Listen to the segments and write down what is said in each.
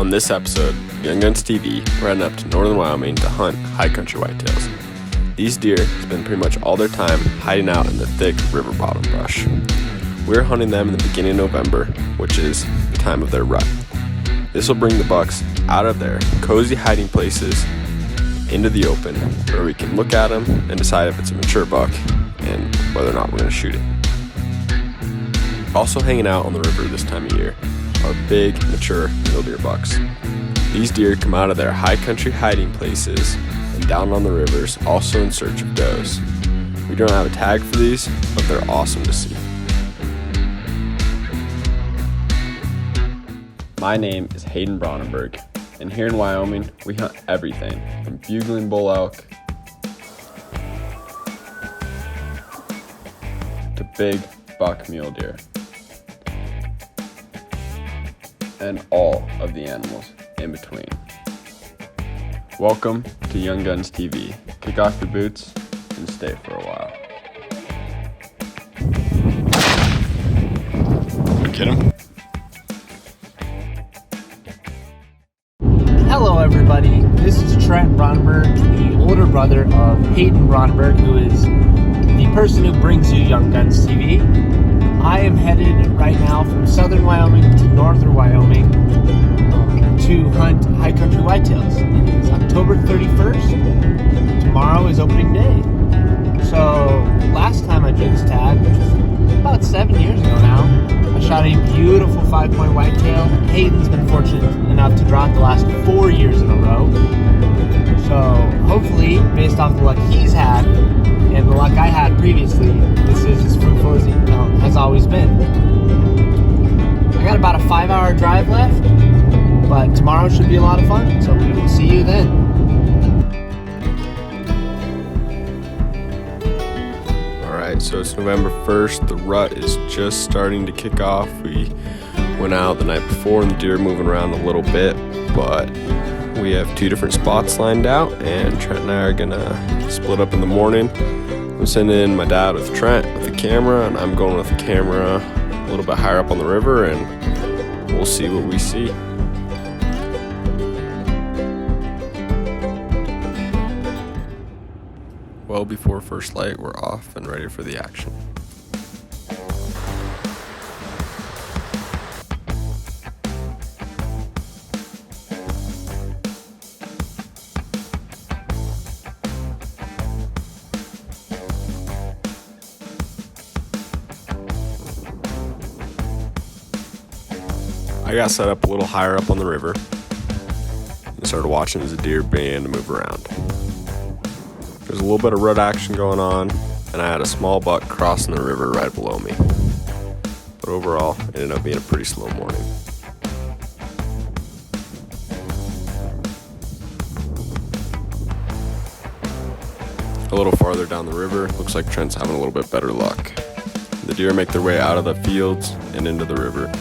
On this episode of Young Guns TV, we're heading up to northern Wyoming to hunt Highcountry whitetails. These deer spend pretty much all their time hiding out in the thick river bottom brush. We're hunting them in the beginning of November, which is the time of their rut. This will bring the bucks out of their cozy hiding places into the open, where we can look at them and decide if it's a mature buck and whether or not we're going to shoot it. Also hanging out on the river this time of year are big, mature mule deer bucks. These deer come out of their high country hiding places and down on the rivers, also in search of does. We don't have a tag for these, but they're awesome to see. My name is Hayden Bronnenberg, and here in Wyoming, we hunt everything from bugling bull elk to big buck mule deer, and all of the animals in between. Welcome to Young Guns TV. Kick off your boots and stay for a while. Get him. Hello everybody, this is Trent Bronnenberg, the older brother of Hayden Bronnenberg, who is the person who brings you Young Guns TV. I am headed right now from southern Wyoming to northern Wyoming to hunt high country whitetails. It is October 31st. Tomorrow is opening day. So last time I drew this tag, which was about 7 years ago now, I shot a beautiful 5-point whitetail. Hayden's been fortunate enough to draw it the last 4 years in a row. So hopefully, based off the luck he's had and the luck I had previously, this is as fruitful as it has always been. I got about a 5-hour drive left, but tomorrow should be a lot of fun, so we will see you then. Alright, so it's November 1st. The rut is just starting to kick off. We went out the night before and the deer are moving around a little bit, but we have 2 different spots lined out, and Trent and I are gonna split up in the morning. I'm sending my dad with Trent with the camera, and I'm going with the camera a little bit higher up on the river, and we'll see what we see. Well before first light, we're off and ready for the action. I got set up a little higher up on the river and started watching as the deer began to move around. There's a little bit of rut action going on, and I had a small buck crossing the river right below me. But overall, it ended up being a pretty slow morning. A little farther down the river, looks like Trent's having a little bit better luck. The deer make their way out of the fields and into the river.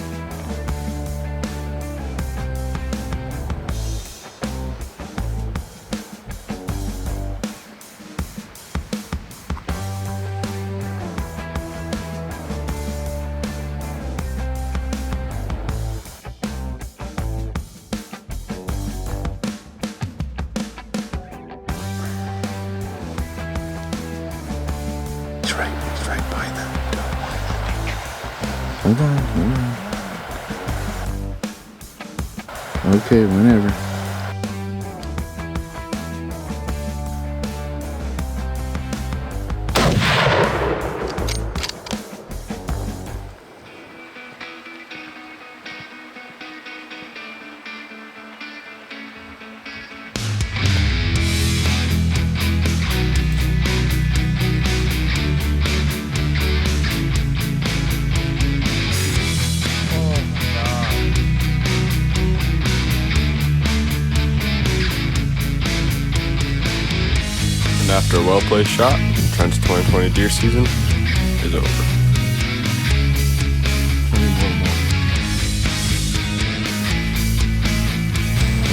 It's right by them. Hold on. Okay, whenever. After a well-placed shot, Trent's 2020 deer season is over.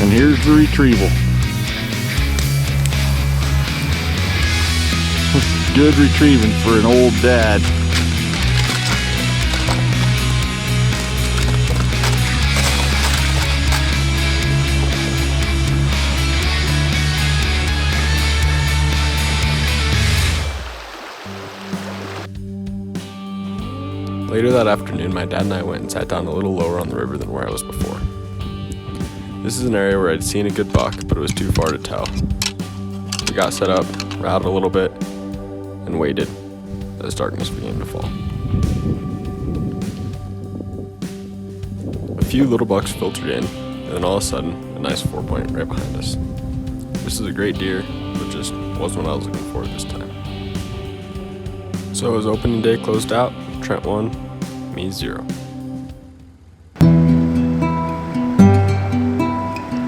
And here's the retrieval. Good retrieving for an old dad. Later that afternoon, my dad and I went and sat down a little lower on the river than where I was before. This is an area where I'd seen a good buck, but it was too far to tell. We got set up, routed a little bit, and waited as darkness began to fall. A few little bucks filtered in, and then all of a sudden, a nice 4-point right behind us. This is a great deer, but just wasn't what I was looking for this time. So as opening day closed out, Trent 1, me 0.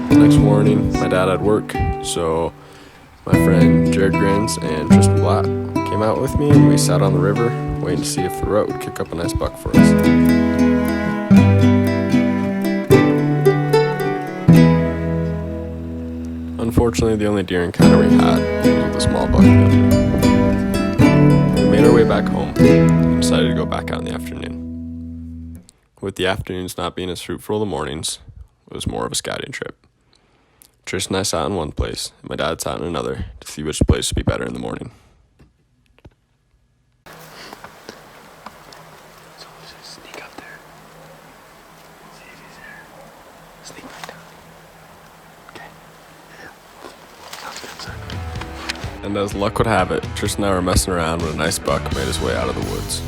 The next morning, my dad had work, so my friend Jared Grins and Tristan Blatt came out with me, and we sat on the river waiting to see if the rut would kick up a nice buck for us. Unfortunately, the only deer encounter we had was with a small buck. We made our way back home and decided to go back out in the afternoon. With the afternoons not being as fruitful as the mornings, it was more of a scouting trip. Tristan and I sat in one place, and my dad sat in another to see which place would be better in the morning. So we'll just sneak up there. See if he's there. Sneak right down. Okay. Yeah. Sounds good, son. And as luck would have it, Tristan and I were messing around when a nice buck made his way out of the woods.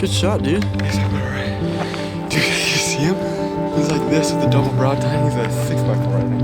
Good shot, dude. He's like, alright. Dude, you see him? He's like this with the double broad tine. He's a 6x4, I think.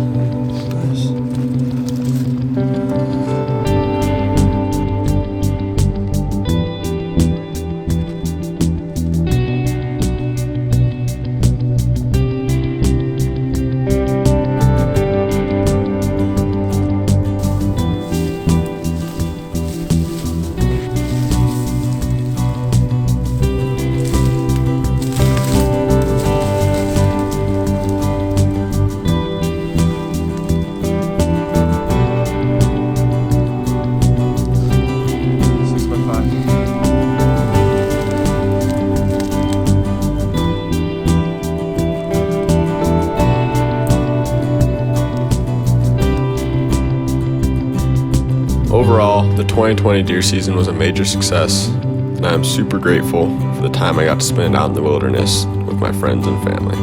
Overall, the 2020 deer season was a major success, and I am super grateful for the time I got to spend out in the wilderness with my friends and family.